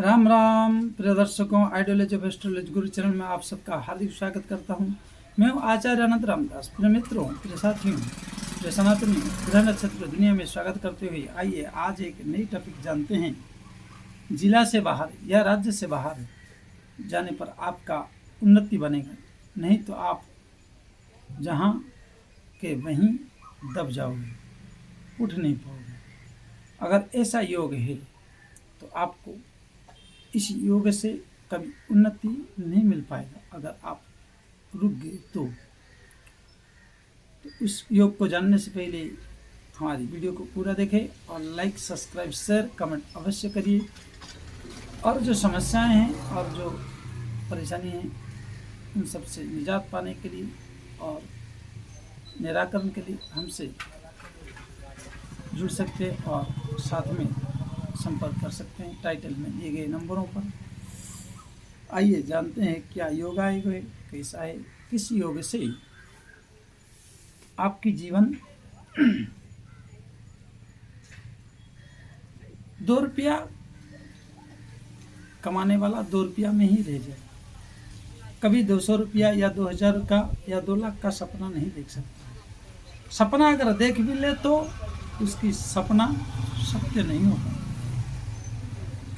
राम राम प्रिय दर्शकों, ideology of astrology Guru channel में आप सबका हार्दिक स्वागत करता हूं। मैं हूं आचार्य अनंत रामदास। प्रिय मित्रों, प्रिय साथियों, प्रिय सनातनी, ग्रह नक्षत्र दुनिया में स्वागत करते हुए आइए आज एक नई टॉपिक जानते हैं। जिला से बाहर या राज्य से बाहर जाने पर आपका उन्नति बनेगा, नहीं तो आप जहाँ के वहीं दब जाओगे, उठ नहीं पाओगे। अगर ऐसा योग है तो आपको इस योग से कभी उन्नति नहीं मिल पाएगा। अगर आप रुक गए तो उस योग को जानने से पहले हमारी वीडियो को पूरा देखें और लाइक, सब्सक्राइब, शेयर, कमेंट अवश्य करिए। और जो समस्याएं हैं और जो परेशानी है उन सब से निजात पाने के लिए और निराकरण के लिए हमसे जुड़ सकते हैं और साथ में संपर्क कर सकते हैं टाइटल में दिए गए नंबरों पर। आइए जानते हैं क्या योगा है, कैसा है, किस योग से आपकी जीवन 2 रुपया कमाने वाला 2 रुपया में ही रह जाए। कभी 200 रुपया या 2000 का या 2 लाख का सपना नहीं देख सकता। सपना अगर देख भी ले तो उसकी सपना सत्य नहीं होगा।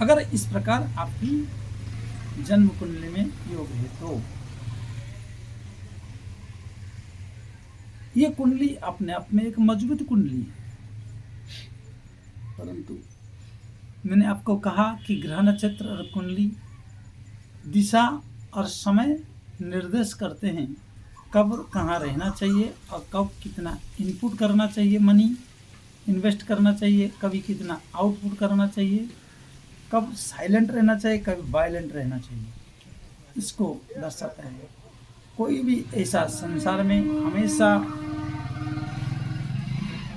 अगर इस प्रकार आपकी जन्म कुंडली में योग है तो ये कुंडली अपने आप में एक मजबूत कुंडली है। परंतु मैंने आपको कहा कि ग्रह नक्षत्र और कुंडली दिशा और समय निर्देश करते हैं, कब कहाँ रहना चाहिए और कब कितना इनपुट करना चाहिए, मनी इन्वेस्ट करना चाहिए, कभी कितना आउटपुट करना चाहिए, कब साइलेंट रहना चाहिए, कभी वायलेंट रहना चाहिए। इसको दर्शाता है। कोई भी ऐसा संसार में हमेशा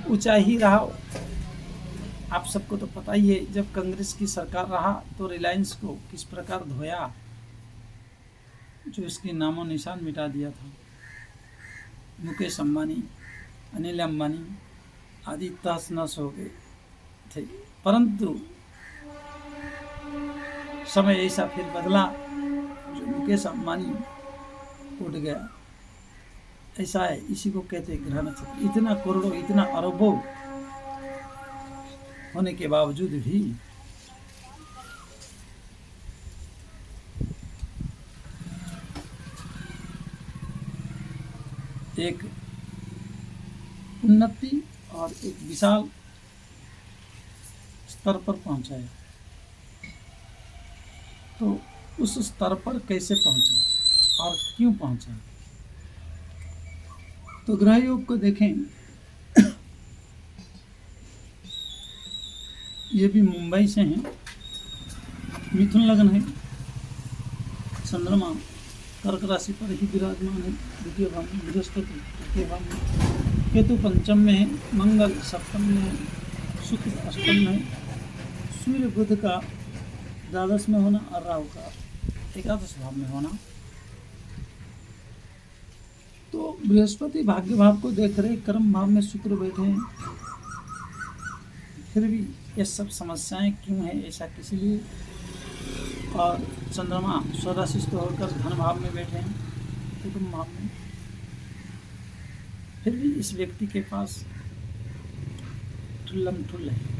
ऊंचा ही रहा। आप सबको तो पता ही है, जब कांग्रेस की सरकार रहा तो रिलायंस को किस प्रकार धोया, जो इसकी नामो निशान मिटा दिया था। मुकेश अंबानी, अनिल अंबानी आदि तहस नहस हो गए थे। परंतु समय ऐसा फिर बदला जो मुकेश अंबानी उठ गया। ऐसा है, इसी को कहते हैं ग्रह नक्षत्र। इतना करोड़ों, इतना अरबों होने के बावजूद भी एक उन्नति और एक विशाल स्तर पर पहुंचाया। तो उस स्तर पर कैसे पहुंचा और क्यों पहुंचा, तो ग्रह योग को देखें। ये भी मुंबई से हैं, मिथुन लग्न है, चंद्रमा कर्क राशि पर ही विराजमान है, द्वितीय भाव में बृहस्पति, तृतीय भाव में केतु पंचम में है, मंगल सप्तम में है, शुक्र अष्टम में है, सूर्य बुध का द्वादश में होना और राहु का एकादश भाव में होना। तो बृहस्पति भाग्य भाव को देख रहे, कर्म भाव में शुक्र बैठे हैं। फिर भी ये सब समस्याएं क्यों है, ऐसा किस लिए। और चंद्रमा स्वराशिष्ट होकर धन भाव में बैठे हैं, कुटुंब भाव में। फिर भी इस व्यक्ति के पास ठुल्लम ठुल्ल है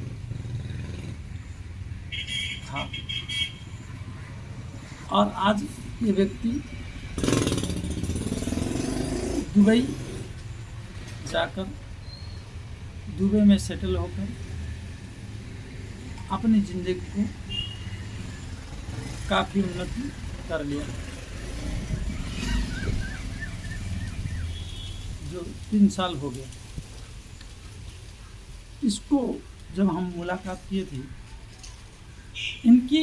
था। और आज ये व्यक्ति दुबई जाकर दुबई में सेटल होकर अपनी जिंदगी को काफ़ी उन्नति कर लिया। जो 3 साल हो गया। इसको जब हम मुलाकात किए थे, इनकी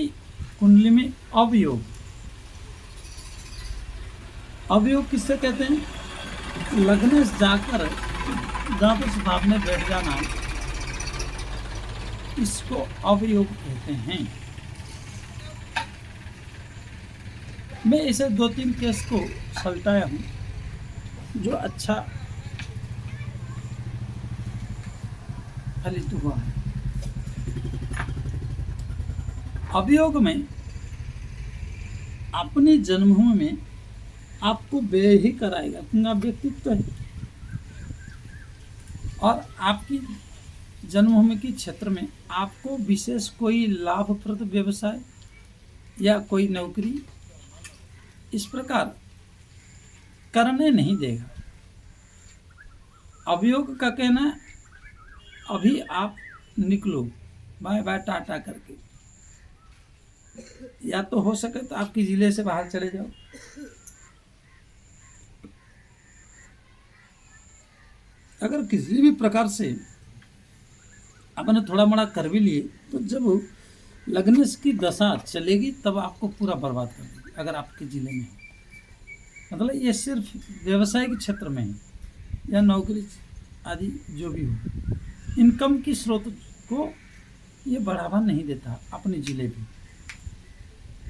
कुंडली में अवयोग किससे कहते हैं, लग्न से जाकर द्वादश भाव में बैठ जाना, इसको अवयोग कहते हैं। मैं ऐसे 2-3 केस को सलटाया हूँ जो अच्छा फलित हुआ है। अवयोग में अपनी जन्मभूमि में आपको व्यय ही कराएगा, क्योंकि आप व्यक्तित्व है। और आपकी जन्मभूमि के क्षेत्र में आपको विशेष कोई लाभप्रद व्यवसाय या कोई नौकरी इस प्रकार करने नहीं देगा। अवयोग का कहना, अभी आप निकलो बाय बाय टाटा करके, या तो हो सके तो आपके जिले से बाहर चले जाओ। अगर किसी भी प्रकार से आपने थोड़ा मोड़ा कर भी लिए तो जब लगने की दशा चलेगी तब आपको पूरा बर्बाद कर देगी। अगर आपके जिले में हो, मतलब ये सिर्फ व्यवसाय के क्षेत्र में है या नौकरी आदि जो भी हो, इनकम की स्रोत को ये बढ़ावा नहीं देता अपने जिले पे।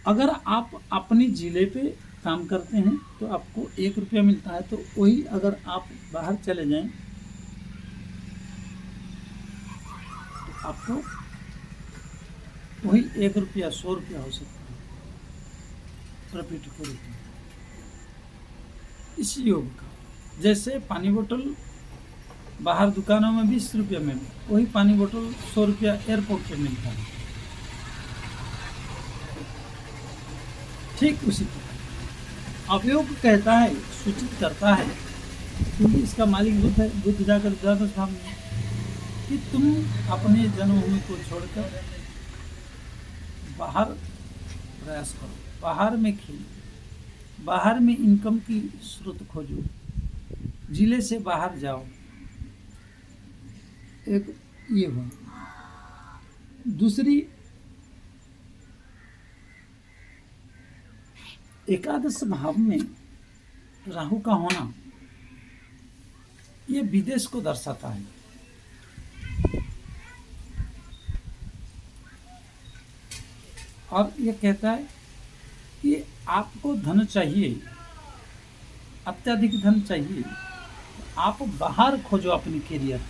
अगर आप अपने जिले पे काम करते हैं तो आपको 1 रुपया मिलता है, तो वही अगर आप बाहर चले जाएं तो आपको वही 1 रुपया 100 रुपया हो सकता है प्रॉफिट के रूप में। इस योग का, जैसे पानी बोतल बाहर दुकानों में 20 रुपया में, वही पानी बोतल 100 रुपया एयरपोर्ट पे मिलता है। ठीक उसी प्रकार अवयोग कहता है, सूचित करता है, क्योंकि इसका मालिक बुद्ध है। बुद्ध जाकर द्वादश भाव में कि तुम अपने जन्मभूमि को छोड़कर बाहर प्रयास करो, बाहर में खेलो, बाहर में इनकम की स्रोत खोजो, जिले से बाहर जाओ। एक ये हुआ। दूसरी, एकादश भाव में राहु का होना ये विदेश को दर्शाता है। और ये कहता है कि आपको धन चाहिए, अत्यधिक धन चाहिए, आप बाहर खोजो अपनी कैरियर।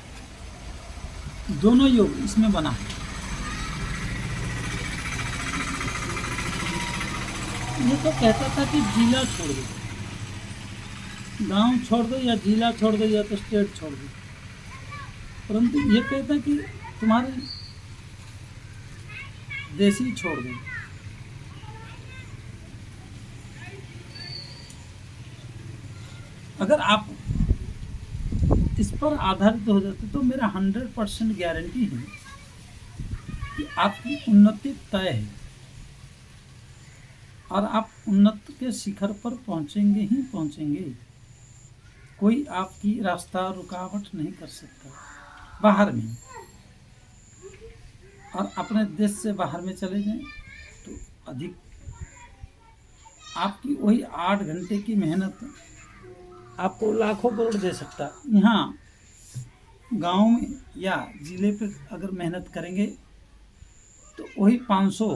दोनों योग इसमें बना है। ये तो कहता था कि जिला छोड़ दो, गांव छोड़ दो, या जिला छोड़ दो, या तो स्टेट छोड़ दो, परंतु ये कहता कि तुम्हारे देश ही छोड़ दो। अगर आप इस पर आधारित हो जाते तो मेरा 100% गारंटी है कि आपकी उन्नति तय है और आप उन्नत के शिखर पर पहुंचेंगे ही पहुंचेंगे। कोई आपकी रास्ता रुकावट नहीं कर सकता बाहर में। और अपने देश से बाहर में चले जाएं तो अधिक आपकी वही 8 घंटे की मेहनत आपको लाखों करोड़ दे सकता है। यहाँ गांव में या जिले पे अगर मेहनत करेंगे तो वही 500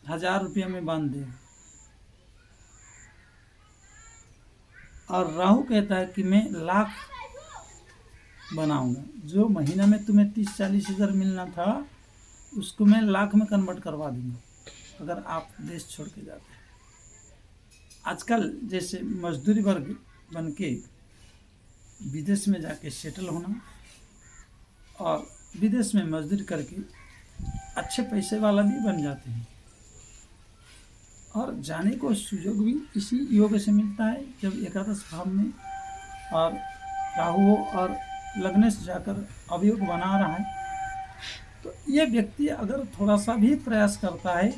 1000 रुपया में बांध दे। और राहु कहता है कि मैं लाख बनाऊंगा, जो महीना में तुम्हें 30-40 हज़ार मिलना था उसको मैं लाख में कन्वर्ट करवा दूंगा अगर आप देश छोड़ के जाते हैं। आजकल जैसे मजदूरी वर्ग बन के विदेश में जाके सेटल होना और विदेश में मजदूरी करके अच्छे पैसे वाला भी बन जाते हैं, और जाने को सुयोग भी इसी योग से मिलता है जब एकादश भाव में और राहु और लगने से जाकर अवयोग बना रहा है। तो ये व्यक्ति अगर थोड़ा सा भी प्रयास करता है,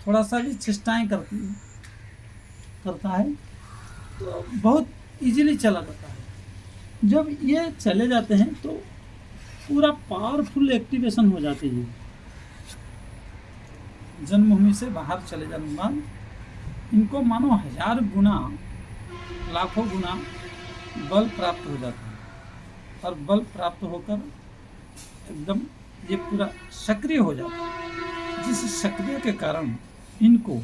थोड़ा सा भी चेष्टाएं करता है तो बहुत इजीली चला जाता है। जब ये चले जाते हैं तो पूरा पावरफुल एक्टिवेशन हो जाती है। जन्मभूमि से बाहर चले जाने के बाद इनको मानो 1000 गुना, लाखों गुना बल प्राप्त हो जाता है, और बल प्राप्त होकर एकदम ये पूरा सक्रिय हो जाता है, जिस सक्रिय के कारण इनको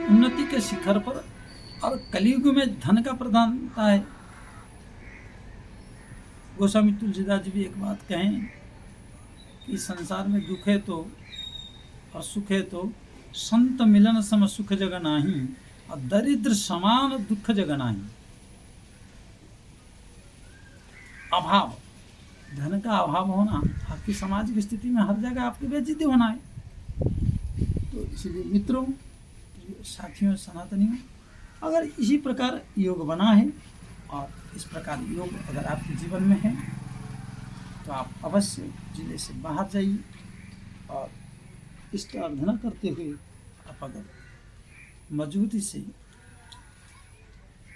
उन्नति के शिखर पर और कलयुग में धन का प्रधानता है। गोस्वामी तुलसीदास जी भी एक बात कहें कि संसार में दुख है तो और सुख है तो संत मिलन सम सुख जग नाही, और दरिद्र समान दुख जग नाही। अभाव, धन का अभाव होना आपकी समाज की स्थिति में हर जगह आपकी बेइज्जती होना है। तो इसलिए मित्रों, साथियों, सनातनियों, अगर इसी प्रकार योग बना है और इस प्रकार योग अगर आपके जीवन में है तो आप अवश्य जिले से बाहर जाइए और इष्ट आराधना करते हुए आप अगर मजबूती से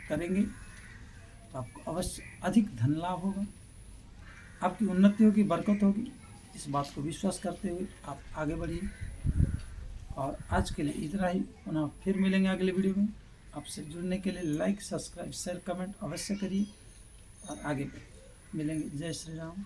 करेंगे तो आपको अवश्य अधिक धन लाभ होगा, आपकी उन्नति होगी, बरकत होगी। इस बात को विश्वास करते हुए आप आगे बढ़िए। और आज के लिए इतना ही, पुनः फिर मिलेंगे अगले वीडियो में। आपसे जुड़ने के लिए लाइक, सब्सक्राइब, शेयर, कमेंट अवश्य करिए और आगे मिलेंगे। जय श्री राम।